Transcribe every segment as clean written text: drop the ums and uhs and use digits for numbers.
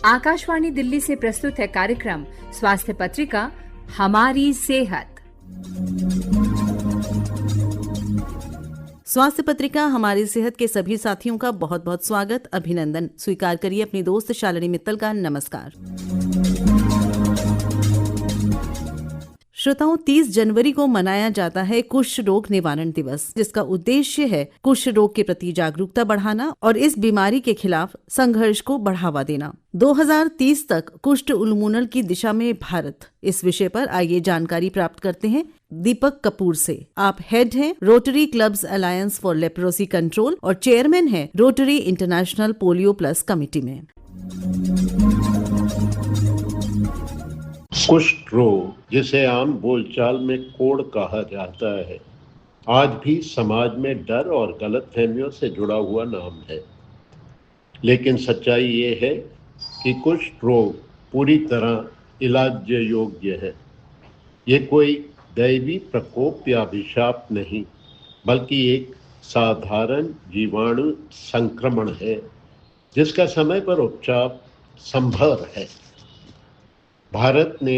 आकाशवाणी दिल्ली से प्रस्तुत है कार्यक्रम स्वास्थ्य पत्रिका हमारी सेहत। स्वास्थ्य पत्रिका हमारी सेहत के सभी साथियों का बहुत बहुत स्वागत, अभिनंदन। स्वीकार करिए अपनी दोस्त शालिनी मित्तल का नमस्कार। श्रोताओं, 30 जनवरी को मनाया जाता है कुष्ठ रोग निवारण दिवस, जिसका उद्देश्य है कुष्ठ रोग के प्रति जागरूकता बढ़ाना और इस बीमारी के खिलाफ संघर्ष को बढ़ावा देना। 2030 तक कुष्ठ उन्मूलन की दिशा में भारत, इस विषय पर आइए जानकारी प्राप्त करते हैं दीपक कपूर से। आप हेड हैं rotary clubs alliance for leprosy control और चेयरमैन हैं rotary international polio plus committee में। कुष्ठ रोग, जिसे आम बोलचाल में कोढ़ कहा जाता है, आज भी समाज में डर और गलतफहमियों से जुड़ा हुआ नाम है। लेकिन सच्चाई ये है कि कुष्ठ रोग पूरी तरह इलाज योग्य है। ये कोई दैवी प्रकोप या अभिशाप नहीं, बल्कि एक साधारण जीवाणु संक्रमण है जिसका समय पर उपचार संभव है। भारत ने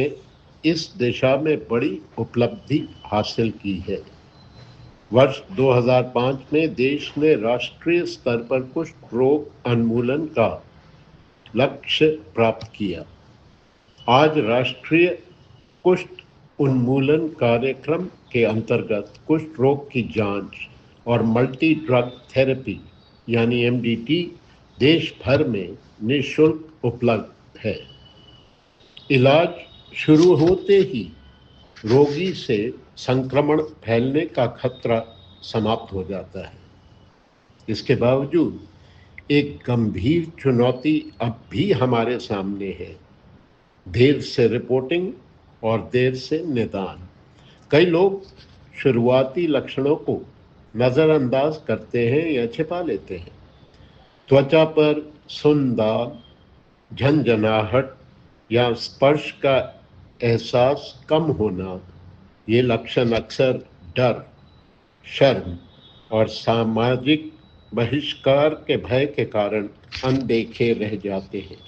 इस दिशा में बड़ी उपलब्धि हासिल की है। वर्ष 2005 में देश ने राष्ट्रीय स्तर पर कुष्ठ रोग उन्मूलन का लक्ष्य प्राप्त किया। आज राष्ट्रीय कुष्ठ उन्मूलन कार्यक्रम के अंतर्गत कुष्ठ रोग की जांच और मल्टी ड्रग थेरेपी यानी MDT देश भर में निःशुल्क उपलब्ध है। इलाज शुरू होते ही रोगी से संक्रमण फैलने का खतरा समाप्त हो जाता है। इसके बावजूद एक गंभीर चुनौती अब भी हमारे सामने है: देर से रिपोर्टिंग और देर से निदान। कई लोग शुरुआती लक्षणों को नज़रअंदाज करते हैं या छिपा लेते हैं। त्वचा पर सुन्न दाग, झंझनाहट या स्पर्श का एहसास कम होना, ये लक्षण अक्सर डर, शर्म और सामाजिक बहिष्कार के भय के कारण अनदेखे रह जाते हैं।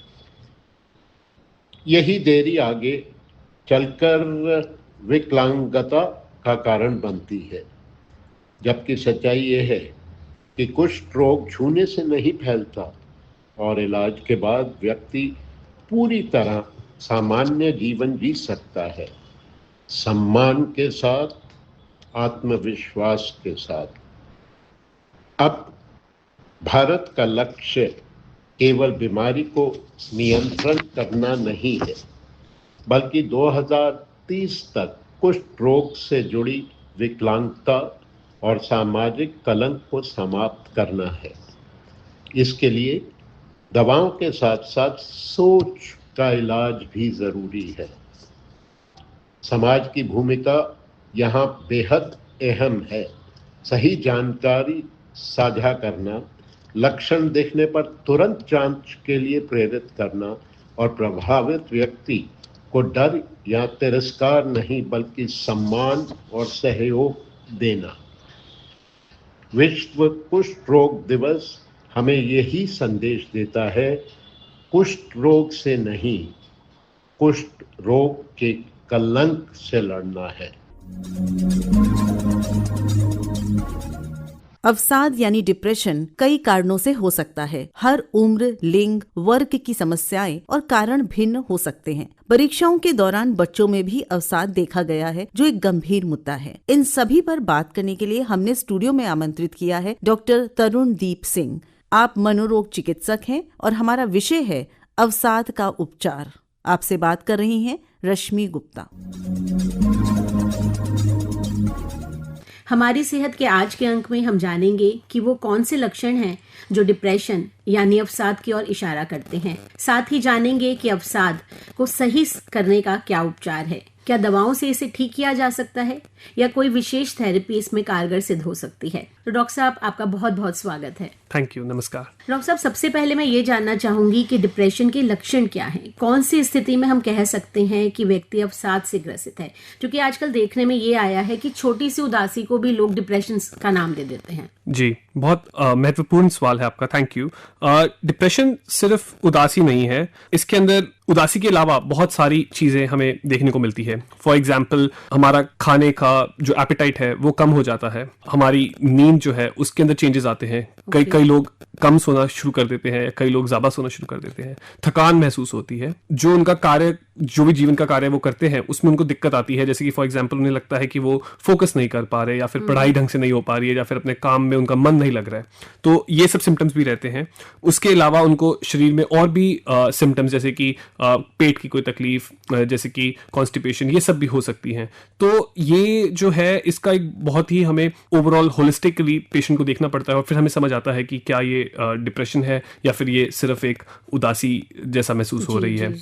यही देरी आगे चलकर विकलांगता का कारण बनती है, जबकि सच्चाई ये है कि कुष्ठ रोग छूने से नहीं फैलता और इलाज के बाद व्यक्ति पूरी तरह सामान्य जीवन जी सकता है, सम्मान के साथ, आत्मविश्वास के साथ। अब भारत का लक्ष्य केवल बीमारी को नियंत्रण करना नहीं है, बल्कि 2030 तक कुष्ठ रोग से जुड़ी विकलांगता और सामाजिक कलंक को समाप्त करना है। इसके लिए दवाओं के साथ साथ सोच का इलाज भी जरूरी है। समाज की भूमिका यहाँ बेहद अहम है। सही जानकारी साझा करना, लक्षण देखने पर तुरंत जांच के लिए प्रेरित करना और प्रभावित व्यक्ति को डर या तिरस्कार नहीं बल्कि सम्मान और सहयोग देना। विश्व कुष्ठ रोग दिवस हमें यही संदेश देता है: कुष्ठ रोग से नहीं, कुष्ठ रोग के कलंक से लड़ना है। अवसाद यानी डिप्रेशन कई कारणों से हो सकता है। हर उम्र, लिंग, वर्ग की समस्याएं और कारण भिन्न हो सकते हैं। परीक्षाओं के दौरान बच्चों में भी अवसाद देखा गया है, जो एक गंभीर मुद्दा है। इन सभी पर बात करने के लिए हमने स्टूडियो में आमंत्रित किया है डॉक्टर तरुणदीप सिंह। आप मनोरोग चिकित्सक हैं और हमारा विषय है अवसाद का उपचार। आपसे बात कर रही हैं रश्मि गुप्ता। हमारी सेहत के आज के अंक में हम जानेंगे कि वो कौन से लक्षण हैं जो डिप्रेशन यानी अवसाद की ओर इशारा करते हैं। साथ ही जानेंगे कि अवसाद को सही करने का क्या उपचार है। क्या दवाओं से इसे ठीक किया जा सकता है या कोई विशेष थेरेपी इसमें कारगर सिद्ध हो सकती है। तो डॉक्टर साहब, आपका बहुत बहुत स्वागत है। थैंक यू, नमस्कार। डॉक्टर साहब, सबसे पहले मैं ये जानना चाहूंगी कि डिप्रेशन के लक्षण क्या हैं। कौन सी स्थिति में हम कह सकते हैं कि व्यक्ति अवसाद से ग्रसित है, क्योंकि आजकल देखने में ये आया है कि छोटी सी उदासी को भी लोग डिप्रेशन का नाम दे देते हैं। जी, बहुत महत्वपूर्ण सवाल सवाल है आपका, थैंक यू। डिप्रेशन सिर्फ उदासी नहीं है, इसके अंदर उदासी के अलावा बहुत सारी चीजें हमें देखने को मिलती है। फॉर एग्जाम्पल, हमारा खाने का जो एपेटाइट है वो कम हो जाता है, हमारी नींद जो है उसके अंदर चेंजेस आते हैं। कई लोग कम सोना शुरू कर देते हैं, कई लोग ज्यादा सोना शुरू कर देते हैं, थकान महसूस होती है, जो उनका कार्य, जो भी जीवन का कार्य वो करते हैं उसमें उनको दिक्कत आती है। जैसे कि फॉर एग्जाम्पल उन्हें लगता है कि वो फोकस नहीं कर पा रहे, या फिर पढ़ाई ढंग से नहीं हो पा रही है, या फिर अपने काम में उनका मन नहीं लग रहा है, तो ये सब सिम्टम्स भी रहते हैं। उसके अलावा उनको शरीर में और भी सिम्टम्स जैसे कि पेट की कोई तकलीफ, जैसे कि कॉन्स्टिपेशन, ये सब भी हो सकती हैं। तो ये जो है इसका एक बहुत ही हमें ओवरऑल होलिस्टिकली पेशेंट को देखना पड़ता है, और फिर हमें समझ आता है कि क्या ये डिप्रेशन है या फिर ये सिर्फ एक उदासी जैसा महसूस हो रही है।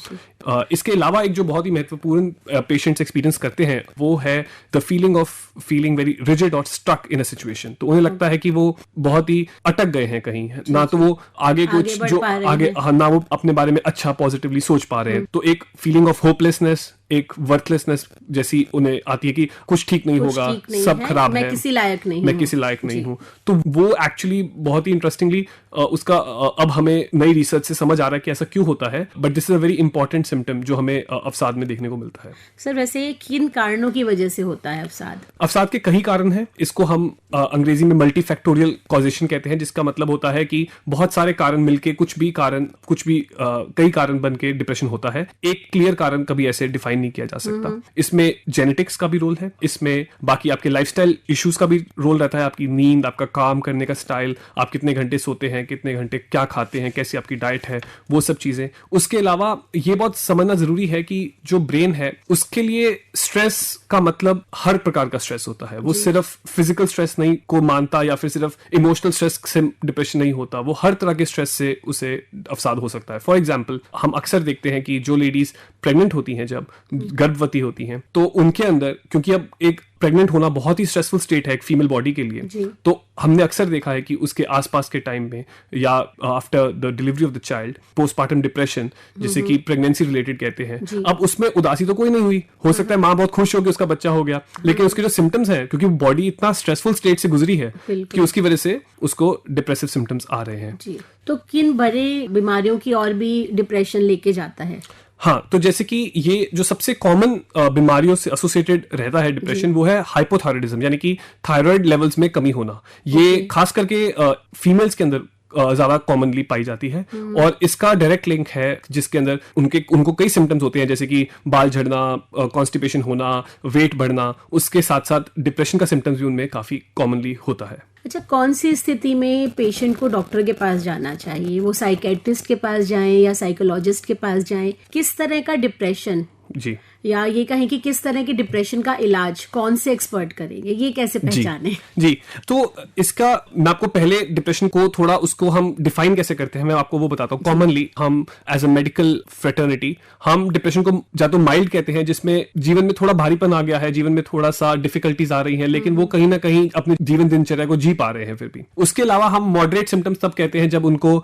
इसके अलावा एक जो बहुत ही महत्वपूर्ण पेशेंट्स एक्सपीरियंस करते हैं वो है the feeling of feeling very rigid और स्टक इन अ सिचुएशन। तो उन्हें लगता है कि वो बहुत ही अटक गए हैं कहीं, ना तो वो आगे कुछ जो आगे, ना वो अपने बारे में अच्छा पॉजिटिवली सोच पा रहे हैं। तो एक फीलिंग ऑफ होपलेसनेस, एक वर्थलेसनेस जैसी उन्हें आती है कि कुछ ठीक नहीं होगा, सब खराब है, मैं किसी लायक नहीं हूँ। तो वो एक्चुअली बहुत ही इंटरेस्टिंगली उसका अब हमें नई रिसर्च से समझ आ रहा है कि ऐसा क्यों होता है, but this is a very important symptom जो हमें अवसाद में देखने को मिलता है। सर, वैसे किन कारणों की वजह से होता है अवसाद? अवसाद के कई कारण हैं, इसको हम अंग्रेजी में मल्टीफैक्टोरियल कॉजेशन कहते हैं, जिसका मतलब होता है कि बहुत सारे कारण मिलके कई कारण बन के डिप्रेशन होता है। एक क्लियर कारण कभी ऐसे डिफाइन नहीं किया जा सकता। इसमें जेनेटिक्स का भी रोल है, इसमें बाकी आपके लाइफस्टाइल इश्यूज का भी रोल रहता है, आपकी नींद, आपका काम करने का स्टाइल, आप कितने घंटे सोते हैं, कितने घंटे क्या खाते हैं, कैसी आपकी डाइट है, वो सब चीजें। उसके अलावा ये बहुत समझना जरूरी है कि जो ब्रेन है उसके लिए स्ट्रेस का मतलब हर प्रकार का स्ट्रेस होता है। वो सिर्फ फिजिकल स्ट्रेस नहीं को मानता, या फिर सिर्फ इमोशनल स्ट्रेस से डिप्रेशन नहीं होता, वो हर तरह के स्ट्रेस से उसे अवसाद हो सकता है। फॉर एग्जाम्पल, हम अक्सर देखते हैं कि जो लेडीज प्रेग्नेंट होती हैं, जब गर्भवती होती हैं, तो उनके अंदर, क्योंकि अब एक प्रेग्नेंट होना बहुत ही स्ट्रेसफुल स्टेट है एक फीमेल बॉडी के लिए, तो हमने अक्सर देखा है कि उसके आसपास के टाइम में या after the delivery of the child, postpartum depression, जिसे कि प्रेगनेंसी रिलेटेड कहते हैं, अब उसमें उदासी तो कोई नहीं हुई, हो सकता है माँ बहुत खुश हो कि उसका बच्चा हो गया, लेकिन उसके जो सिम्टम्स हैं, क्योंकि बॉडी इतना स्ट्रेसफुल स्टेट से गुजरी है कि उसकी वजह से उसको डिप्रेसिव सिम्टम्स आ रहे हैं। तो किन बड़े बीमारियों की और भी डिप्रेशन लेके जाता है? हाँ, तो जैसे कि ये जो सबसे कॉमन बीमारियों से एसोसिएटेड रहता है डिप्रेशन, वो है हाइपोथायराइडिज्म, यानी कि थायराइड लेवल्स में कमी होना। ये खास करके फीमेल्स के अंदर ज्यादा कॉमनली पाई जाती है, और इसका डायरेक्ट लिंक है जिसके अंदर उनको कई सिम्टम्स होते हैं, जैसे कि बाल झड़ना, कॉन्स्टिपेशन होना, वेट बढ़ना, उसके साथ साथ डिप्रेशन का सिम्टम्स भी उनमें काफी कॉमनली होता है। अच्छा, कौन सी स्थिति में पेशेंट को डॉक्टर के पास जाना चाहिए? वो साइकेट्रिस्ट के पास जाएं या साइकोलॉजिस्ट के पास जाएं? किस तरह का डिप्रेशन, जी, या ये कहें कि किस तरह के डिप्रेशन का इलाज कौन से एक्सपर्ट करेंगे, ये कैसे पहचाने? जी, तो इसका मैं आपको पहले डिप्रेशन को थोड़ा उसको हम डिफाइन कैसे करते हैं मैं आपको वो बताता हूँ। कॉमनली हम एज अ मेडिकल फ्रेटर्निटी हम डिप्रेशन को या तो माइल्ड कहते हैं, जिसमें जीवन में थोड़ा भारीपन आ गया है, जीवन में थोड़ा सा डिफिकल्टीज आ रही हैं, लेकिन वो कहीं ना कहीं अपने जीवन दिनचर्या को जी पा रहे हैं फिर भी। उसके अलावा हम मॉडरेट सिम्टम्स तब कहते हैं जब उनको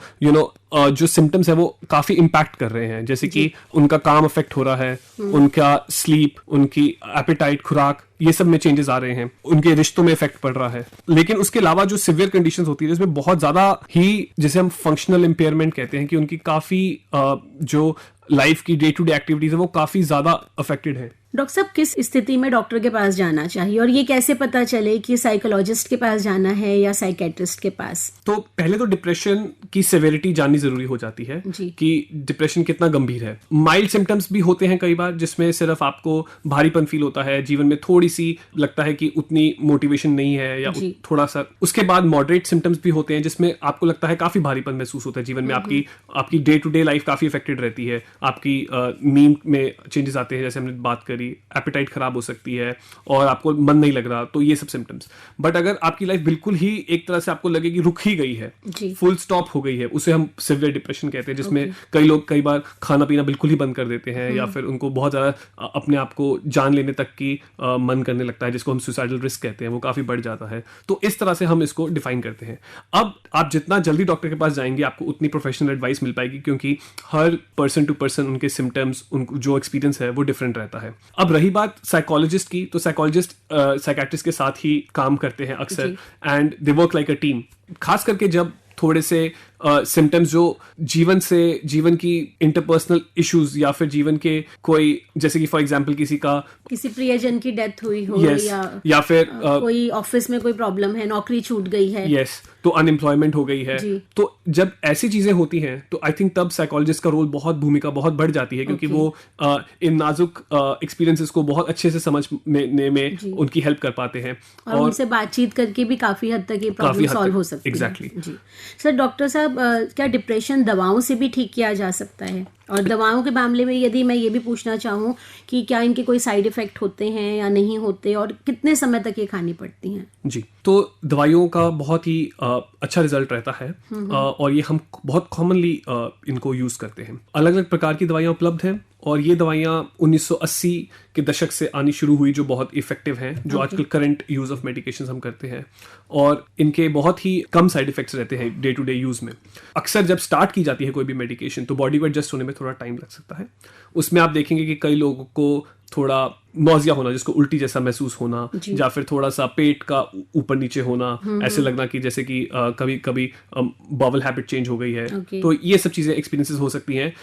जो सिम्टम्स है वो काफी इम्पैक्ट कर रहे हैं, जैसे कि उनका काम अफेक्ट हो रहा है, उनका स्लीप, उनकी एपेटाइट, खुराक, ये सब में चेंजेस आ रहे हैं, उनके रिश्तों में इफेक्ट पड़ रहा है। लेकिन उसके अलावा जो सिवियर कंडीशंस होती है जिसमें बहुत ज्यादा ही, जिसे हम फंक्शनल इम्पेयरमेंट कहते हैं, कि उनकी काफी जो लाइफ की डे टू डे एक्टिविटीज है वो काफी ज्यादा अफेक्टेड है। डॉक्टर साहब, किस स्थिति में डॉक्टर के पास जाना चाहिए, और ये कैसे पता चले कि साइकोलॉजिस्ट के पास जाना है या साइकेट्रिस्ट के पास? तो पहले तो डिप्रेशन की सेवेरिटी जाननी जरूरी हो जाती है कि डिप्रेशन कितना गंभीर है। माइल्ड सिम्टम्स भी होते हैं कई बार, जिसमें सिर्फ आपको भारीपन फील होता है, जीवन में थोड़ी सी लगता है कि उतनी मोटिवेशन नहीं है, या थोड़ा सा। उसके बाद मॉडरेट सिम्टम्स भी होते हैं जिसमें आपको लगता है काफी भारीपन महसूस होता है जीवन में, आपकी डे टू डे लाइफ काफी अफेक्टेड रहती है, आपकी नींद में चेंजेस आते हैं, जैसे हमने बात करी, एपेटाइट खराब हो सकती है, और आपको मन नहीं लग रहा, तो ये सब सिम्टम्स। बट अगर आपकी लाइफ बिल्कुल ही एक तरह से आपको लगे कि रुक ही गई है, फुल स्टॉप हो गई है, उसे हम सिवियर डिप्रेशन कहते हैं, जिसमें कई लोग कई बार खाना पीना बिल्कुल ही बंद कर देते हैं, या फिर उनको बहुत ज्यादा अपने आप को जान लेने तक की मन करने लगता है, जिसको हम सुसाइडल रिस्क कहते हैं, वो काफी बढ़ जाता है। तो इस तरह से हम इसको डिफाइन करते हैं। अब आप जितना जल्दी डॉक्टर के पास जाएंगे आपको उतनी प्रोफेशनल एडवाइस मिल पाएगी, क्योंकि हर पर्सन टू पर्सन उनके सिम्टम्स, उनको जो एक्सपीरियंस है वो डिफरेंट रहता है। अब रही बात साइकोलॉजिस्ट की, तो साइकोलॉजिस्ट साइकेट्रिस्ट के साथ ही काम करते हैं अक्सर, and they work like a team. खास करके जब थोड़े से सिम्टम्स जो जीवन की इंटरपर्सनल इश्यूज या फिर जीवन के कोई, जैसे कि फॉर एग्जांपल किसी प्रियजन की डेथ हुई हो, yes, या फिर कोई ऑफिस में कोई प्रॉब्लम है, नौकरी छूट गई है, yes, तो अनएम्प्लॉयमेंट हो गई है, तो जब ऐसी चीजें होती हैं तो आई थिंक तब साइकोलॉजिस्ट का रोल भूमिका बहुत बढ़ जाती है, क्योंकि वो इन नाजुक एक्सपीरियंसेस को बहुत अच्छे से समझने में उनकी हेल्प कर पाते हैं और उनसे बातचीत करके भी काफी हद तक ये प्रॉब्लम सॉल्व हो सकती है। एग्जैक्टली जी सर, डॉक्टर साहब, क्या डिप्रेशन दवाओं से भी ठीक किया जा सकता है? और दवाओं के मामले में यदि मैं ये भी पूछना चाहूँ कि क्या इनके कोई साइड इफेक्ट होते हैं या नहीं होते, और कितने समय तक ये खानी पड़ती हैं? जी, तो दवाइयों का बहुत ही अच्छा रिजल्ट रहता है और ये हम बहुत कॉमनली इनको यूज करते हैं। अलग अलग प्रकार की दवाइयाँ उपलब्ध हैं और ये दवाइयाँ 1980 के दशक से आनी शुरू हुई, जो बहुत इफेक्टिव हैं, जो आजकल करंट यूज ऑफ मेडिकेशंस हम करते हैं, और इनके बहुत ही कम साइड इफेक्ट्स रहते हैं डे टू डे यूज में। अक्सर जब स्टार्ट की जाती है कोई भी मेडिकेशन तो बॉडी को एडजस्ट होने में थोड़ा टाइम लग सकता है। उसमें आप देखेंगे कि कई लोगों को थोड़ा नौजिया होना, जिसको उल्टी जैसा महसूस होना, या फिर थोड़ा सा पेट का ऊपर नीचे होना, ऐसे लगना कि जैसे कि कभी कभी बावल हैबिट चेंज हो गई है, तो ये सब चीजें एक्सपीरियंसेस हो सकती हैं।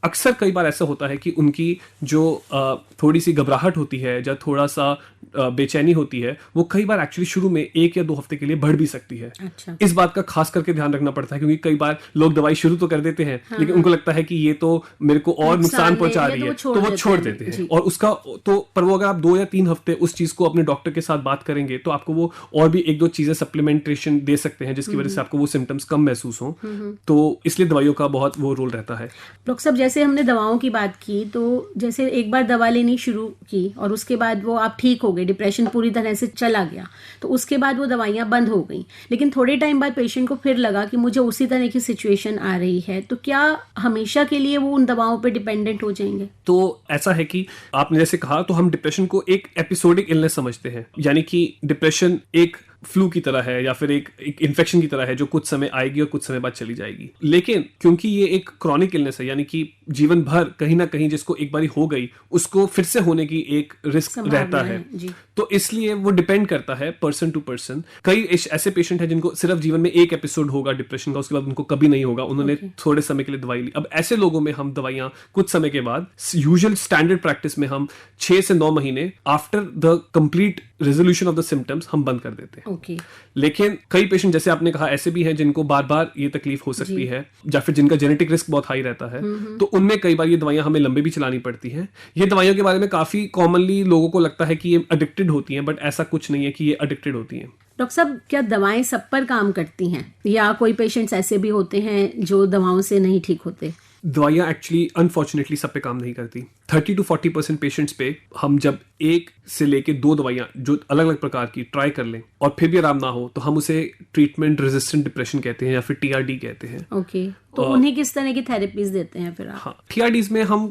अक्सर कई बार ऐसा होता है कि उनकी जो थोड़ी सी घबराहट होती है या थोड़ा सा बेचैनी होती है, वो कई बार एक्चुअली शुरू में 1 या 2 हफ्ते के लिए बढ़ भी सकती है। अच्छा। इस बात का खास करके ध्यान रखना पड़ता है, क्योंकि कई बार लोग दवाई शुरू तो कर देते हैं, लेकिन उनको लगता है कि ये तो मेरे को और नुकसान पहुंचा रही है, तो वो छोड़ देते हैं। और उसका तो पर वो अगर आप 2 या 3 हफ्ते उस चीज को अपने डॉक्टर के साथ बात करेंगे तो आपको वो और भी 1-2 चीजें सप्लीमेंटेशन दे सकते हैं, जिसकी वजह से आपको वो सिम्टम्स कम महसूस हो। तो इसलिए दवाइयों का बहुत वो रोल रहता है। डॉक्टर साहब, जैसे हमने दवाओं की बात की, तो जैसे एक बार दवा लेनी शुरू की और उसके बाद वो आप ठीक हो गए, डिप्रेशन पूरी तरह से चला गया, तो उसके बाद वो दवाइयाँ बंद हो गई, लेकिन थोड़े टाइम बाद पेशेंट को फिर लगा कि मुझे उसी तरह की सिचुएशन आ रही है, तो क्या हमेशा के लिए वो उन दवाओं पर डिपेंडेंट हो जाएंगे? तो ऐसा है कि आपने जैसे कहा, तो हम डिप्रेशन को एक एपिसोडिक इलनेस समझते हैं, यानी कि डिप्रेशन एक फ्लू की तरह है या फिर एक इन्फेक्शन की तरह है, जो कुछ समय आएगी और कुछ समय बाद चली जाएगी। लेकिन क्योंकि ये एक क्रॉनिक इलनेस है, यानी कि जीवन भर कहीं ना कहीं जिसको एक बारी हो गई उसको फिर से होने की एक रिस्क रहता है, तो इसलिए वो डिपेंड करता है पर्सन टू पर्सन। कई ऐसे पेशेंट हैं जिनको सिर्फ जीवन में एक एपिसोड होगा डिप्रेशन का, उसके बाद उनको कभी नहीं होगा, उन्होंने थोड़े समय के लिए दवाई ली। अब ऐसे लोगों में हम दवाइयां कुछ समय के बाद, यूजुअल स्टैंडर्ड प्रैक्टिस में हम 6 से 9 महीने after the complete resolution of the symptoms हम बंद कर देते हैं। लेकिन कई पेशेंट, जैसे आपने कहा, ऐसे भी हैं जिनको बार बार ये तकलीफ हो सकती है, या फिर जिनका जेनेटिक रिस्क बहुत हाई रहता है, तो उनमें कई बार ये दवाइयां हमें लंबे भी चलानी पड़ती हैं। ये दवाइयों के बारे में काफी कॉमनली लोगों को लगता है कि ये एडिक्टेड होती हैं, बट ऐसा कुछ नहीं है कि ये एडिक्टेड होती हैं। डॉक्टर साहब, क्या दवाएं सब पर काम करती हैं, या कोई पेशेंट्स ऐसे भी होते हैं जो दवाओं से नहीं ठीक होते? दवाइयाँ एक्चुअली अनफॉर्चुनेटली सब पे काम नहीं करती। 30 to 40% पेशेंट्स पे हम जब 1 से लेके 2 दवाइयाँ जो अलग अलग प्रकार की ट्राई कर लें और फिर भी आराम ना हो, तो हम उसे ट्रीटमेंट रेजिस्टेंट डिप्रेशन कहते हैं या फिर TRD कहते हैं। ओके, तो उन्हें किस तरह की थेरेपीज देते हैं फिर आप? हाँ, TRDs में हम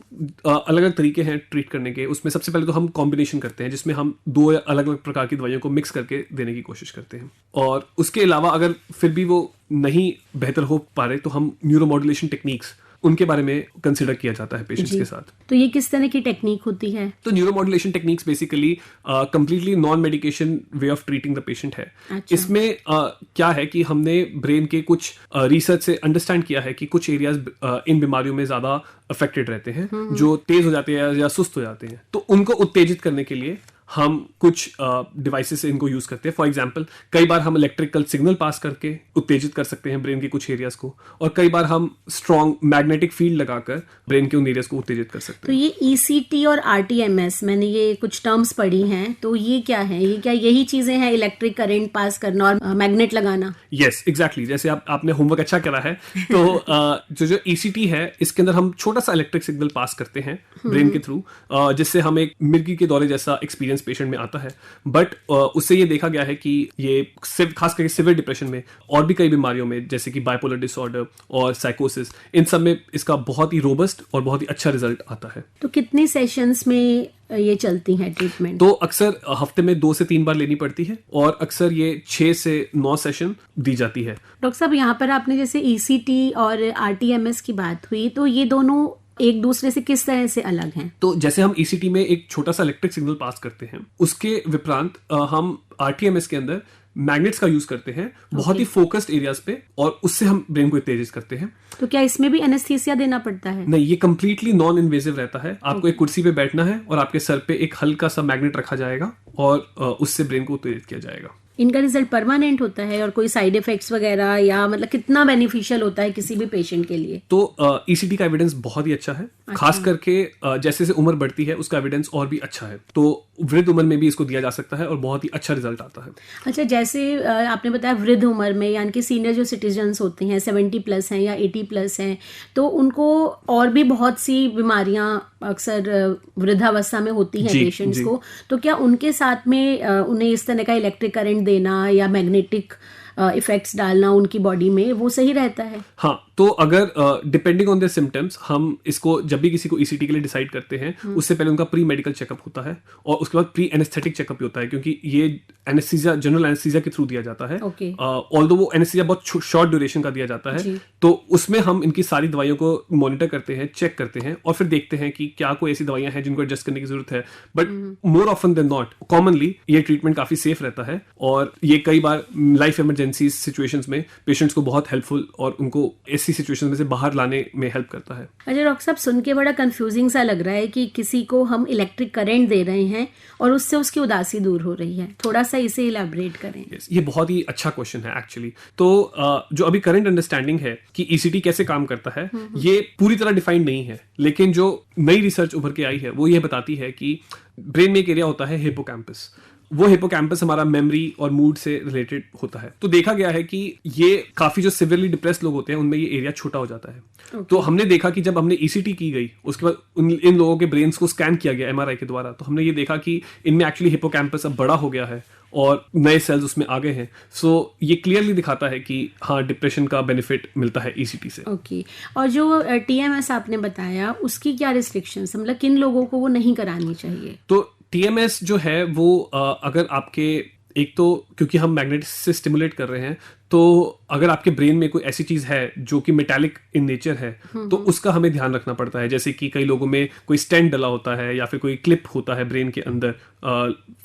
अलग अलग तरीके हैं ट्रीट करने के। उसमें सबसे पहले तो हम कॉम्बिनेशन करते हैं, जिसमें हम 2 अलग अलग प्रकार की दवाइयों को मिक्स करके देने की कोशिश करते हैं। और उसके अलावा अगर फिर भी वो नहीं बेहतर हो पा रहे, तो हम न्यूरोमॉड्यूलेशन टेक्निक्स, उनके बारे में कंसिडर किया जाता है पेशेंट्स के साथ। तो ये किस तरह की टेक्निक होती है? तो neuromodulation techniques basically completely non medication way of treating the patient है। अच्छा। इसमें क्या है कि हमने ब्रेन के कुछ रिसर्च से अंडरस्टैंड किया है कि कुछ एरियाज इन बीमारियों में ज्यादा अफेक्टेड रहते हैं, जो तेज हो जाते हैं या सुस्त हो जाते हैं, तो उनको उत्तेजित करने के लिए हम कुछ डिवाइसेस इनको यूज करते हैं। फॉर एग्जांपल, कई बार हम इलेक्ट्रिकल सिग्नल पास करके उत्तेजित कर सकते हैं ब्रेन के कुछ एरियाज को, और कई बार हम स्ट्रॉन्ग मैग्नेटिक फील्ड लगाकर ब्रेन के उन एरियाज को उत्तेजित कर सकते हैं। तो ये ECT और RTMS, मैंने ये कुछ टर्म्स पढ़ी हैं, तो ये क्या है? ये क्या यही चीजें हैं, इलेक्ट्रिक करंट पास करना और मैग्नेट लगाना? Yes, exactly. जैसे आपने होमवर्क अच्छा करा है, तो जो ECT है, इसके अंदर हम छोटा सा इलेक्ट्रिक सिग्नल पास करते हैं ब्रेन के थ्रू, जिससे हम एक मिर्गी के दौरे जैसा एक्सपीरियंस पेशेंट में आता है। बट उससे ये देखा गया है कि ये खास करके सिवियर डिप्रेशन में और भी कई बीमारियों में, जैसे कि बाइपोलर डिसऑर्डर और साइकोसिस, इन सब में इसका बहुत ही रोबस्ट और बहुत ही अच्छा रिजल्ट आता है। तो कितने सेशंस में ये चलती है ट्रीटमेंट? तो अक्सर हफ्ते में 2 से 3 बार लेनी पड़ती है, और अक्सर ये 6 से 9 सेशन दी जाती है। डॉक्टर साहब, यहाँ पर आपने जैसे ECT और RTMS की बात हुई, तो ये दोनों एक दूसरे से किस तरह से अलग हैं? तो जैसे हम ECT में एक छोटा सा इलेक्ट्रिक सिग्नल पास करते हैं, उसके विपरीत हम RTMS के अंदर मैग्नेट्स का यूज करते हैं बहुत ही फोकस्ड एरियाज पे, और उससे हम ब्रेन को उत्तेजित करते हैं। तो क्या इसमें भी एनेस्थीसिया देना पड़ता है? नहीं, ये कंप्लीटली नॉन इन्वेजिव रहता है। आपको एक कुर्सी पे बैठना है और आपके सर पे एक हल्का सा मैग्नेट रखा जाएगा और उससे ब्रेन को उत्तेजित किया जाएगा। इनका रिजल्ट परमानेंट होता है और कोई साइड इफेक्ट्स वगैरह, या मतलब कितना बेनिफिशियल होता है किसी भी पेशेंट के लिए? तो ईसीटी का एविडेंस बहुत ही अच्छा है। खास करके जैसे जैसे उम्र बढ़ती है उसका एविडेंस और भी अच्छा है। तो वृद्ध उम्र में भी इसको दिया जा सकता है और बहुत ही अच्छा रिजल्ट आता है। अच्छा, जैसे आपने बताया वृद्ध उम्र में, यानी कि सीनियर जो सिटीजन्स होते हैं 70+ हैं या 80+ हैं, तो उनको और भी बहुत सी बीमारियां अक्सर वृद्धावस्था में होती हैं पेशेंट्स को, तो क्या उनके साथ में उन्हें इस तरह का इलेक्ट्रिक करंट देना या मैग्नेटिक इफेक्ट्स डालना उनकी बॉडी में, वो सही रहता है? हाँ, तो अगर डिपेंडिंग ऑन देयर सिम्टम्स हम इसको जब भी किसी को ईसीटी के लिए डिसाइड करते हैं उससे पहले उनका प्री मेडिकल चेकअप होता है और उसके बाद प्री एनेस्थेटिक चेकअप भी होता है, क्योंकि ये एनेस्थीसिया जनरल एनेस्थीसिया के थ्रू दिया जाता है। ऑल्दो वो एनेस्थीसिया बहुत शॉर्ट ड्यूरेशन का दिया जाता है, तो उसमें हम इनकी सारी दवाइयों को मॉनिटर करते हैं, चेक करते हैं और फिर देखते हैं कि क्या कोई ऐसी दवाइयां हैं जिनको एडजस्ट करने की जरूरत है। But more often than not, commonly ये ट्रीटमेंट काफी सेफ रहता है और ये कई बार लाइफ इमरजेंसी सिचुएशंस में पेशेंट्स को बहुत हेल्पफुल और उनको ऐसी सिचुएशन में से बाहर लाने में हेल्प करता है। अच्छा डॉक्टर साहब, सुन के बड़ा कंफ्यूजिंग सा लग रहा है कि किसी को हम इलेक्ट्रिक करंट दे रहे हैं और उससे उसकी उदासी दूर हो रही है, थोड़ा सा इसे इलैबोरेट करें। ये बहुत ही अच्छा क्वेश्चन है एक्चुअली। तो जो अभी करंट अंडरस्टैंडिंग है कि ईसीटी कैसे काम करता है ये पूरी तरह डिफाइंड नहीं है, लेकिन जो नई रिसर्च उभर के आई है वो ये बताती है कि ब्रेन में एक एरिया होता है हिपोकैम्पस। वो हिपोकैम्पस हमारा मेमोरी और मूड से रिलेटेड होता है। तो देखा गया है कि ये काफी जो सिवियरली डिप्रेस्ड लोग होते हैं उनमें ये एरिया छोटा हो जाता है। तो हमने देखा कि जब हमने ईसीटी की गई उसके बाद इन लोगों के ब्रेन्स को स्कैन किया गया एमआरआई के द्वारा, तो हमने ये देखा कि इनमें एक्चुअली हिपोकैम्पस अब बड़ा हो गया है और नए सेल्स उसमें आ गए हैं। सो ये क्लियरली दिखाता है कि हाँ, डिप्रेशन का बेनिफिट मिलता है ईसीटी से। ओके। और जो टीएमएस आपने बताया उसकी क्या रिस्ट्रिक्शंस, मतलब किन लोगों को वो नहीं करानी चाहिए? तो टीएमएस जो है वो अगर आपके, एक तो क्योंकि हम मैग्नेट से स्टिमुलेट कर रहे हैं, तो अगर आपके ब्रेन में कोई ऐसी चीज है जो कि मेटालिक इन नेचर है तो उसका हमें ध्यान रखना पड़ता है। जैसे कि कई लोगों में कोई स्टेंट डला होता है या फिर कोई क्लिप होता है ब्रेन के अंदर,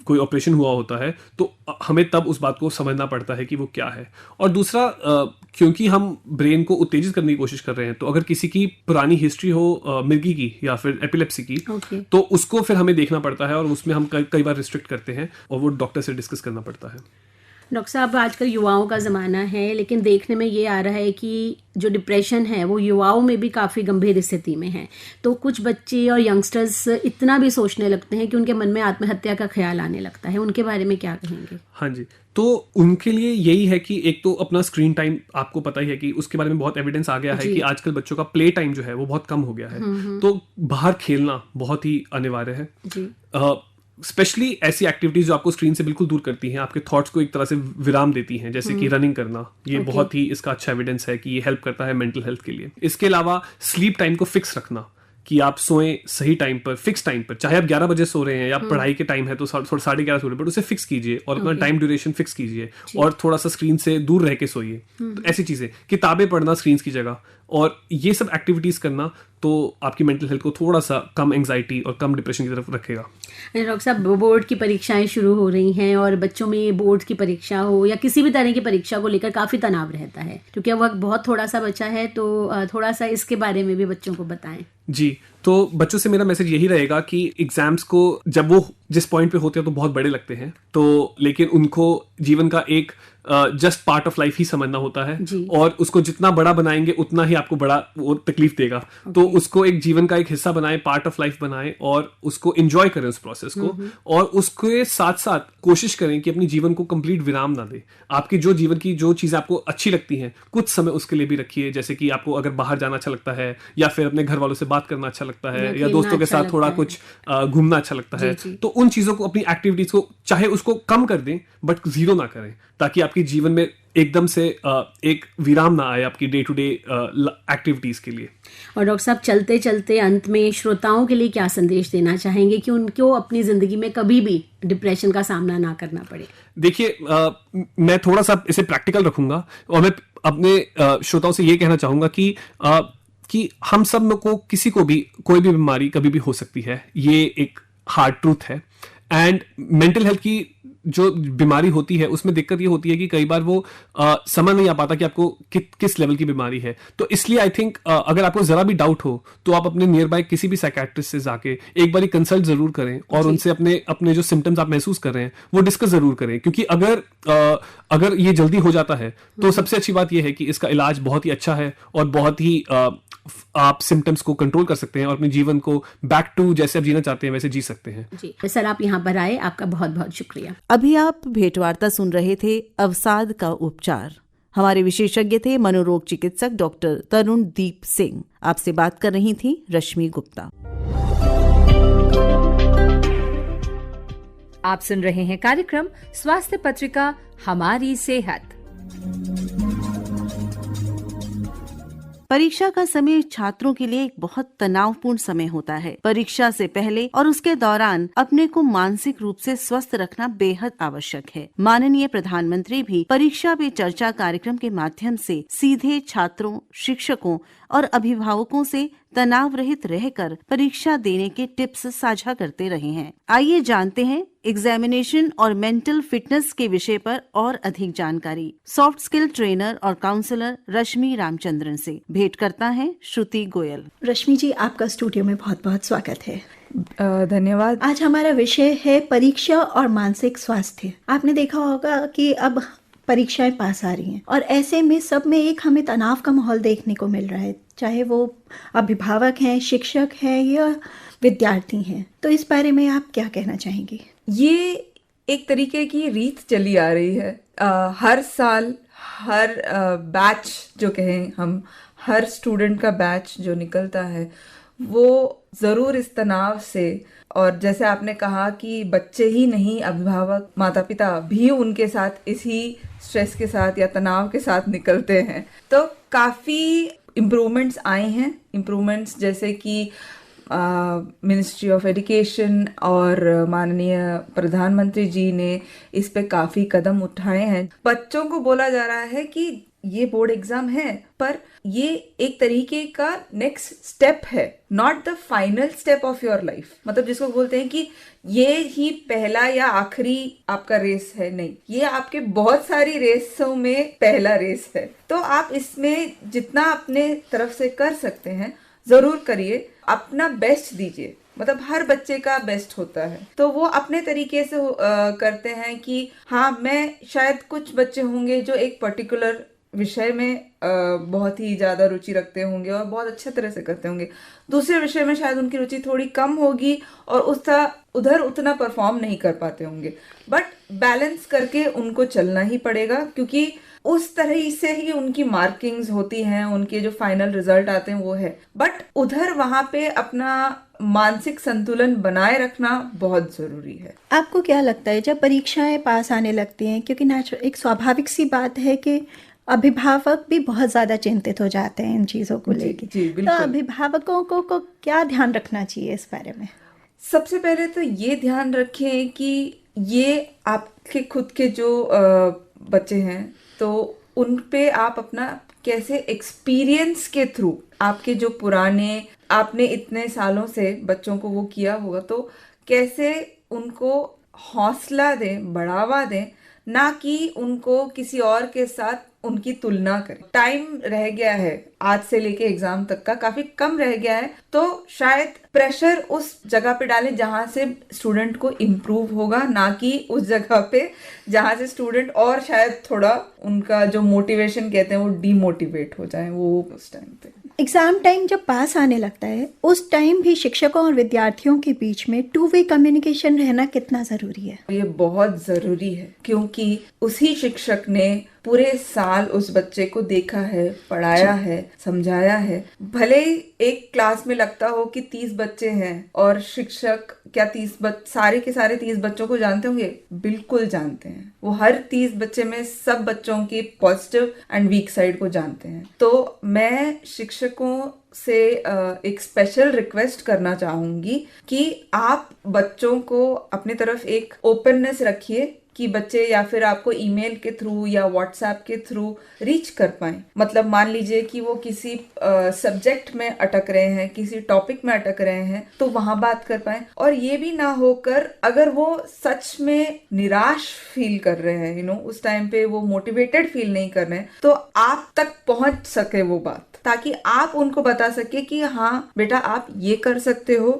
कोई ऑपरेशन हुआ होता है, तो हमें तब उस बात को समझना पड़ता है कि वो क्या है। और दूसरा, क्योंकि हम ब्रेन को उत्तेजित करने की कोशिश कर रहे हैं, तो अगर किसी की पुरानी हिस्ट्री हो मिर्गी की या फिर एपिलेप्सी की, तो उसको फिर हमें देखना पड़ता है और उसमें हम कई बार रिस्ट्रिक्ट करते हैं और वो डॉक्टर से डिस्कस करना पड़ता है। डॉक्टर साहब, आजकल युवाओं का ज़माना है, लेकिन देखने में ये आ रहा है कि जो डिप्रेशन है वो युवाओं में भी काफ़ी गंभीर स्थिति में है। तो कुछ बच्चे और यंगस्टर्स इतना भी सोचने लगते हैं कि उनके मन में आत्महत्या का ख्याल आने लगता है। उनके बारे में क्या कहेंगे? हाँ जी, तो उनके लिए यही है कि एक तो अपना स्क्रीन टाइम, आपको पता ही है कि उसके बारे में बहुत एविडेंस आ गया है कि आजकल बच्चों का प्ले टाइम जो है वो बहुत कम हो गया है। तो बाहर खेलना बहुत ही अनिवार्य है जी। स्पेशली ऐसी एक्टिविटीज जो आपको स्क्रीन से बिल्कुल दूर करती हैं, आपके थॉट्स को एक तरह से विराम देती हैं, जैसे कि रनिंग करना, ये बहुत ही इसका अच्छा एविडेंस है कि ये हेल्प करता है मेंटल हेल्थ के लिए। इसके अलावा स्लीप टाइम को फिक्स रखना, कि आप सोएं सही टाइम पर, फिक्स टाइम पर, चाहे आप 11 बजे सो रहे हैं या पढ़ाई के टाइम है तो 11:30 सो रहे हैं, बट उसे फिक्स कीजिए और अपना टाइम ड्यूरेशन फिक्स कीजिए और थोड़ा सा स्क्रीन से दूर रह के सोइए। तो ऐसी चीजें, किताबें पढ़ना स्क्रीन की जगह, और ये सब एक्टिविटीज करना तो आपकी मेंटल हेल्थ को थोड़ा सा कम एंजाइटी और कम डिप्रेशन की तरफ रखेगा। डॉक्टर साहब, बोर्ड की परीक्षाएं शुरू हो रही हैं और बच्चों में बोर्ड की परीक्षा हो या किसी भी तरह की परीक्षा को लेकर काफी तनाव रहता है, क्योंकि वक्त बहुत थोड़ा सा बचा है, तो थोड़ा सा इसके बारे में भी बच्चों को बताएं। जी, तो बच्चों से मेरा मैसेज यही रहेगा कि एग्जाम्स को जब वो जिस पॉइंट पे होते हैं तो बहुत बड़े लगते हैं, तो लेकिन उनको जीवन का एक जस्ट पार्ट ऑफ लाइफ ही समझना होता है, और उसको जितना बड़ा बनाएंगे उतना ही आपको बड़ा वो तकलीफ देगा। तो उसको एक जीवन का एक हिस्सा बनाएं, पार्ट ऑफ लाइफ बनाएं और उसको एंजॉय करें उस प्रोसेस को, और उसके साथ साथ कोशिश करें कि अपनी जीवन को कंप्लीट विराम ना दे। आपकी जो जीवन की जो चीजें आपको अच्छी लगती हैं कुछ समय उसके लिए भी रखिए, जैसे कि आपको अगर बाहर जाना अच्छा लगता है या फिर अपने घर वालों से बात करना अच्छा लगता है या दोस्तों के साथ थोड़ा कुछ घूमना अच्छा लगता है, तो उन चीजों को, अपनी एक्टिविटीज को चाहे उसको कम कर दें बट जीरो ना करें, ताकि आपकी जीवन में एकदम से एक विराम ना आए आपकी डे टू डे एक्टिविटीज के लिए। और डॉक्टर साहब, चलते चलते अंत में श्रोताओं के लिए क्या संदेश देना चाहेंगे कि उनको अपनी जिंदगी में कभी भी डिप्रेशन का सामना ना करना पड़े? देखिए, मैं थोड़ा सा इसे प्रैक्टिकल रखूंगा और मैं अपने श्रोताओं से ये कहना चाहूंगा कि हम सब को, किसी को भी कोई भी बीमारी कभी भी हो सकती है, ये एक हार्ड ट्रूथ है। एंड मेंटल हेल्थ की जो बीमारी होती है उसमें दिक्कत ये होती है कि कई बार वो समझ नहीं आ पाता कि आपको किस लेवल की बीमारी है। तो इसलिए आई थिंक अगर आपको जरा भी डाउट हो तो आप अपने नियर बाय किसी भी साइकेट्रिस्ट से जाके एक बार कंसल्ट जरूर करें और उनसे अपने जो सिम्टम्स आप महसूस कर रहे हैं वो डिस्कस जरूर करें, क्योंकि अगर ये जल्दी हो जाता है तो सबसे अच्छी बात यह है कि इसका इलाज बहुत ही अच्छा है और बहुत ही आप सिम्टम्स को कंट्रोल कर सकते हैं और अपने जीवन को बैक टू जैसे आप जीना चाहते हैं वैसे जी सकते हैं। जी सर, आप यहाँ पर आए, आपका बहुत बहुत शुक्रिया। अभी आप भेंटवार्ता सुन रहे थे अवसाद का उपचार। हमारे विशेषज्ञ थे मनोरोग चिकित्सक डॉक्टर तरुण दीप सिंह। आपसे बात कर रही थी रश्मि गुप्ता। आप सुन रहे हैं कार्यक्रम स्वास्थ्य पत्रिका हमारी सेहत। परीक्षा का समय छात्रों के लिए एक बहुत तनावपूर्ण समय होता है। परीक्षा से पहले और उसके दौरान अपने को मानसिक रूप से स्वस्थ रखना बेहद आवश्यक है। माननीय प्रधानमंत्री भी परीक्षा पे चर्चा कार्यक्रम के माध्यम से सीधे छात्रों, शिक्षकों और अभिभावकों से तनाव रहित रहकर परीक्षा देने के टिप्स साझा करते रहे हैं। आइए जानते हैं एग्जामिनेशन और मेंटल फिटनेस के विषय पर और अधिक जानकारी सॉफ्ट स्किल ट्रेनर और काउंसलर रश्मि रामचंद्रन से। भेंट करता है श्रुति गोयल। रश्मि जी, आपका स्टूडियो में बहुत बहुत स्वागत है। धन्यवाद। आज हमारा विषय है परीक्षा और मानसिक स्वास्थ्य। आपने देखा होगा कि अब परीक्षाएं पास आ रही हैं और ऐसे में सब में एक हमें तनाव का माहौल देखने को मिल रहा है, चाहे वो अभिभावक हैं, शिक्षक हैं या विद्यार्थी हैं। तो इस बारे में आप क्या कहना चाहेंगी? ये एक तरीके की रीत चली आ रही है। हर साल हर बैच जो कहें हम, हर स्टूडेंट का बैच जो निकलता है वो ज़रूर इस तनाव से, और जैसे आपने कहा कि बच्चे ही नहीं, अभिभावक, माता पिता भी उनके साथ इसी स्ट्रेस के साथ या तनाव के साथ निकलते हैं। तो काफ़ी इम्प्रूवमेंट्स आए हैं। इम्प्रूवमेंट्स जैसे कि मिनिस्ट्री ऑफ एजुकेशन और माननीय प्रधानमंत्री जी ने इस पे काफ़ी कदम उठाए हैं। बच्चों को बोला जा रहा है कि ये बोर्ड एग्जाम है, पर ये एक तरीके का नेक्स्ट स्टेप है, not the final step of your life. मतलब जिसको बोलते हैं कि ये ही पहला या आखिरी आपका रेस है, नहीं, ये आपके बहुत सारी रेसों में पहला रेस है। तो आप इसमें जितना अपने तरफ से कर सकते हैं जरूर करिए, अपना बेस्ट दीजिए। मतलब हर बच्चे का बेस्ट होता है, तो वो अपने तरीके से करते हैं कि हाँ, मैं शायद कुछ बच्चे होंगे जो एक पर्टिकुलर विषय में बहुत ही ज़्यादा रुचि रखते होंगे और बहुत अच्छे तरह से करते होंगे, दूसरे विषय में शायद उनकी रुचि थोड़ी कम होगी और उधर उतना परफॉर्म नहीं कर पाते होंगे। बट बैलेंस करके उनको चलना ही पड़ेगा, क्योंकि उस तरह से ही उनकी मार्किंग्स होती हैं, उनके जो फाइनल रिजल्ट आते हैं वो है। बट उधर वहां पे अपना मानसिक संतुलन बनाए रखना बहुत जरूरी है। आपको क्या लगता है जब परीक्षाएं पास आने लगती हैं, क्योंकि एक स्वाभाविक सी बात है कि अभिभावक भी बहुत ज्यादा चिंतित हो जाते हैं इन चीजों को लेकर, तो अभिभावकों को क्या ध्यान रखना चाहिए इस बारे में? सबसे पहले तो ये ध्यान रखें कि ये आपके खुद के जो बच्चे हैं तो उन पे आप अपना कैसे एक्सपीरियंस के थ्रू, आपके जो पुराने, आपने इतने सालों से बच्चों को वो किया होगा, तो कैसे उनको हौसला दें, बढ़ावा दें, ना कि उनको किसी और के साथ उनकी तुलना करें। टाइम रह गया है, आज से लेके एग्जाम तक का काफी कम रह गया है, तो शायद प्रेशर उस जगह पे डालें जहां से स्टूडेंट को इम्प्रूव होगा, ना कि उस जगह पे जहां से स्टूडेंट और शायद थोड़ा उनका जो मोटिवेशन कहते हैं वो डीमोटिवेट हो जाए वो उस टाइम पे। एग्जाम टाइम जब पास आने लगता है उस टाइम भी शिक्षकों और विद्यार्थियों के बीच में 2-वे कम्युनिकेशन रहना कितना जरूरी है? ये बहुत जरूरी है, क्योंकि उसी शिक्षक ने पूरे साल उस बच्चे को देखा है, पढ़ाया है, समझाया है। भले ही एक क्लास में लगता हो कि 30 बच्चे हैं और शिक्षक क्या सारे के सारे 30 बच्चों को जानते होंगे? बिल्कुल जानते हैं। वो हर 30 बच्चे में सब बच्चों की पॉजिटिव एंड वीक साइड को जानते हैं। तो मैं शिक्षकों से एक स्पेशल रिक्वेस्ट करना चाहूंगी कि आप बच्चों को अपनी तरफ एक ओपननेस रखिए कि बच्चे या फिर आपको ईमेल के थ्रू या व्हाट्सएप के थ्रू रीच कर पाएं। मतलब मान लीजिए कि वो किसी सब्जेक्ट में अटक रहे हैं, किसी टॉपिक में अटक रहे हैं, तो वहां बात कर पाएं। और ये भी ना होकर अगर वो सच में निराश फील कर रहे हैं, उस टाइम पे वो मोटिवेटेड फील नहीं कर रहे हैं, तो आप तक पहुंच सके वो बात, ताकि आप उनको बता सके कि हाँ बेटा आप ये कर सकते हो,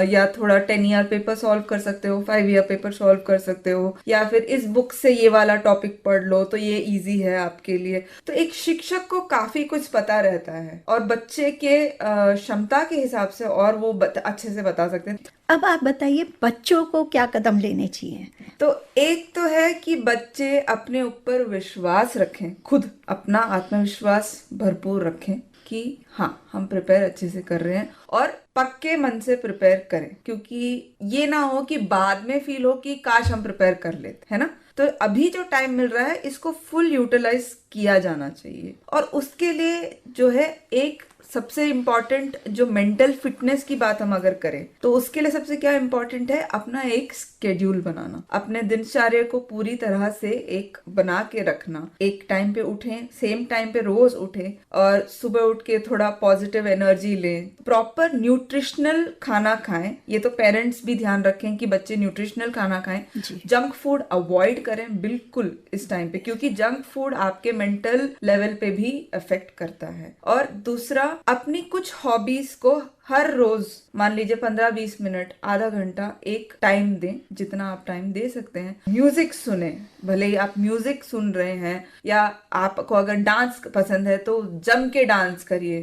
या थोड़ा 10 ईयर पेपर सॉल्व कर सकते हो, 5 ईयर पेपर सॉल्व कर सकते हो, या फिर इस बुक से ये वाला टॉपिक पढ़ लो तो ये इजी है आपके लिए। तो एक शिक्षक को काफी कुछ पता रहता है और बच्चे के क्षमता के हिसाब से और वो अच्छे से बता सकते हैं। अब आप बताइए बच्चों को क्या कदम लेने चाहिए? तो एक तो है कि बच्चे अपने ऊपर विश्वास रखें, खुद अपना आत्मविश्वास भरपूर रखें कि हाँ हम प्रिपेयर अच्छे से कर रहे हैं, और पक्के मन से प्रिपेयर करें, क्योंकि ये ना हो कि बाद में फील हो कि काश हम प्रिपेयर कर लेते, है ना। तो अभी जो टाइम मिल रहा है इसको फुल यूटिलाइज किया जाना चाहिए। और उसके लिए जो है एक सबसे इम्पॉर्टेंट जो मेंटल फिटनेस की बात हम अगर करें तो उसके लिए सबसे क्या इम्पॉर्टेंट है, अपना एक स्केड्यूल बनाना, अपने दिनचर्या को पूरी तरह से एक बना के रखना। एक टाइम पे उठें, सेम टाइम पे रोज उठें, और सुबह उठ के थोड़ा पॉजिटिव एनर्जी लें, प्रॉपर न्यूट्रिशनल खाना खाएं। ये तो पेरेंट्स भी ध्यान रखें कि बच्चे न्यूट्रिशनल खाना खाएं। जंक फूड अवॉइड करें बिल्कुल इस टाइम पे, क्योंकि जंक फूड आपके मेंटल लेवल पे भी अफेक्ट करता है। और दूसरा, अपनी कुछ हॉबीज को हर रोज मान लीजिए 15-20 मिनट, आधा घंटा एक टाइम दें, जितना आप टाइम दे सकते हैं। म्यूजिक सुने, भले ही आप म्यूजिक सुन रहे हैं, या आपको अगर डांस पसंद है तो जम के डांस करिए।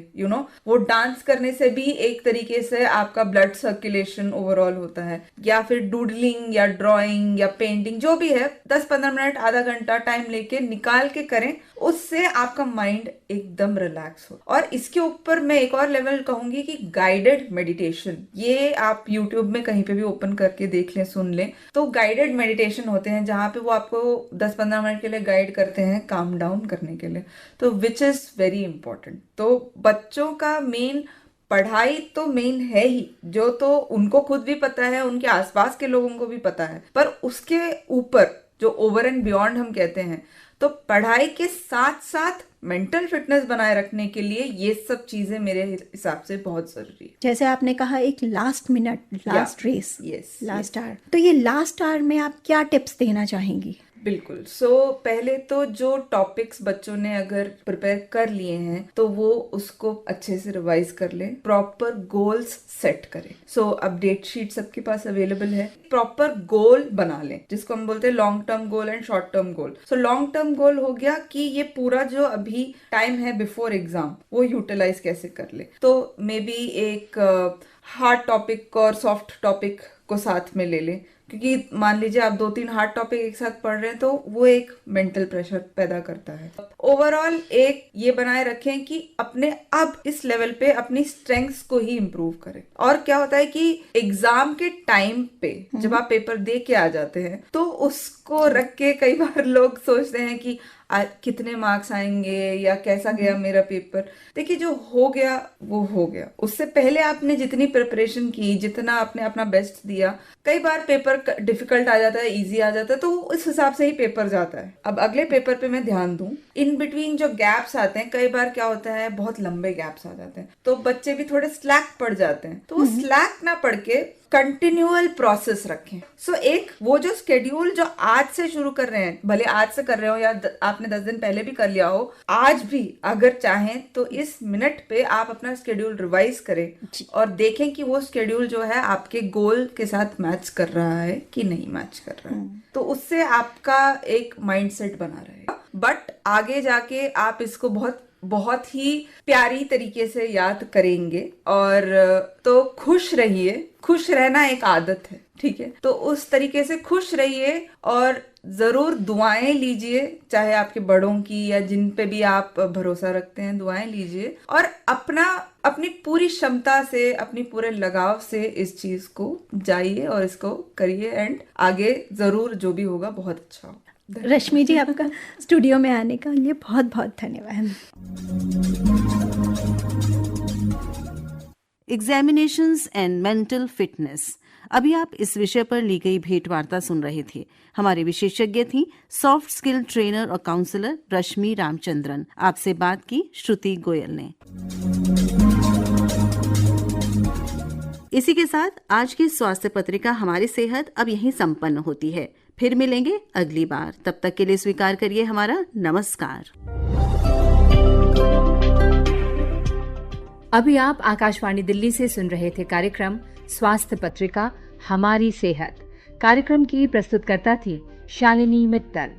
वो डांस करने से भी एक तरीके से आपका ब्लड सर्कुलेशन ओवरऑल होता है। या फिर डूडलिंग या ड्राइंग या पेंटिंग, जो भी है 10-15 मिनट, आधा घंटा टाइम लेके निकाल के करें, उससे आपका माइंड एकदम रिलैक्स हो। और इसके ऊपर मैं एक और लेवल कहूंगी कि गाइडेड मेडिटेशन, ये आप YouTube में कहीं पे भी ओपन करके देख लें, सुन लें। तो गाइडेड मेडिटेशन होते हैं जहां पे वो आपको 10-15 मिनट के लिए गाइड करते हैं काम डाउन करने के लिए, तो विच इज वेरी इंपॉर्टेंट। तो बच्चों का मेन पढ़ाई तो मेन है ही, जो तो उनको खुद भी पता है, उनके आसपास के लोगों को भी पता है, पर उसके ऊपर जो ओवर एंड बियॉन्ड हम कहते हैं, तो पढ़ाई के साथ साथ मेंटल फिटनेस बनाए रखने के लिए ये सब चीजें मेरे हिसाब से बहुत जरूरी है। जैसे आपने कहा एक last minute, last race, last hour, तो ये लास्ट आवर में आप क्या टिप्स देना चाहेंगी? बिल्कुल। पहले तो जो टॉपिक्स बच्चों ने अगर प्रिपेयर कर लिए हैं तो वो उसको अच्छे से रिवाइज कर लें, प्रॉपर गोल्स सेट करें। अपडेट शीट सबके पास अवेलेबल है। प्रॉपर गोल बना लें, जिसको हम बोलते हैं long term goal and short term goal. Long term goal हो गया कि ये पूरा जो अभी टाइम है बिफोर एग्जाम, वो यूटिलाइज कैसे कर ले। तो मे बी एक हार्ड टॉपिक और सॉफ्ट टॉपिक को साथ में ले लें, क्योंकि मान लीजिए आप 2-3 हार्ड टॉपिक एक साथ पढ़ रहे हैं तो वो एक मेंटल प्रेशर पैदा करता है। ओवरऑल एक ये बनाए रखें कि अपने अब इस लेवल पे अपनी स्ट्रेंथ्स को ही इम्प्रूव करें। और क्या होता है कि एग्जाम के टाइम पे जब आप पेपर दे के आ जाते हैं तो उसको रख के कई बार लोग सोचते हैं कि कितने मार्क्स आएंगे या कैसा गया मेरा पेपर। देखिए, जो हो गया वो हो गया। उससे पहले आपने जितनी प्रिपरेशन की, जितना आपने अपना बेस्ट दिया, कई बार पेपर डिफिकल्ट आ जाता है, इजी आ जाता है, तो उस हिसाब से ही पेपर जाता है। अब अगले पेपर पे मैं ध्यान दूं। इन बिटवीन जो गैप्स आते हैं, कई बार क्या होता है बहुत लंबे गैप्स आ जाते हैं, तो बच्चे भी थोड़े स्लैक पड़ जाते हैं। तो वो स्लैक ना पड़ के कंटिन्यूअल प्रोसेस रखें। एक वो जो स्केड्यूल जो आज से शुरू कर रहे हैं, भले आज से कर रहे हो या आपने 10 दिन पहले भी कर लिया हो, आज भी अगर चाहें तो इस मिनट पे आप अपना स्केड्यूल रिवाइज करें और देखें कि वो स्केड्यूल जो है आपके गोल के साथ मैच कर रहा है कि नहीं मैच कर रहा है। तो उससे आपका एक माइंडसेट बना रहेगा। बट आगे जाके आप इसको बहुत ही प्यारी तरीके से याद करेंगे। और तो खुश रहिए, खुश रहना एक आदत है, ठीक है। तो उस तरीके से खुश रहिए और जरूर दुआएं लीजिए, चाहे आपके बड़ों की या जिन पे भी आप भरोसा रखते हैं, दुआएं लीजिए और अपनी पूरी क्षमता से, अपनी पूरे लगाव से इस चीज को जाइए और इसको करिए एंड आगे जरूर जो भी होगा बहुत अच्छा होगा। रश्मि जी, आपका स्टूडियो में आने का लिए बहुत बहुत धन्यवाद। Examinations and mental fitness. अभी आप इस विषय पर ली गई भेंट वार्ता सुन रहे थे। हमारे विशेषज्ञ थी सॉफ्ट स्किल ट्रेनर और काउंसलर रश्मि रामचंद्रन। आपसे बात की श्रुति गोयल ने। इसी के साथ आज की स्वास्थ्य पत्रिका हमारी सेहत अब यहीं संपन्न होती है। फिर मिलेंगे अगली बार। तब तक के लिए स्वीकार करिए हमारा नमस्कार। अभी आप आकाशवाणी दिल्ली से सुन रहे थे कार्यक्रम स्वास्थ्य पत्रिका हमारी सेहत। कार्यक्रम की प्रस्तुतकर्ता थी शालिनी मित्तल।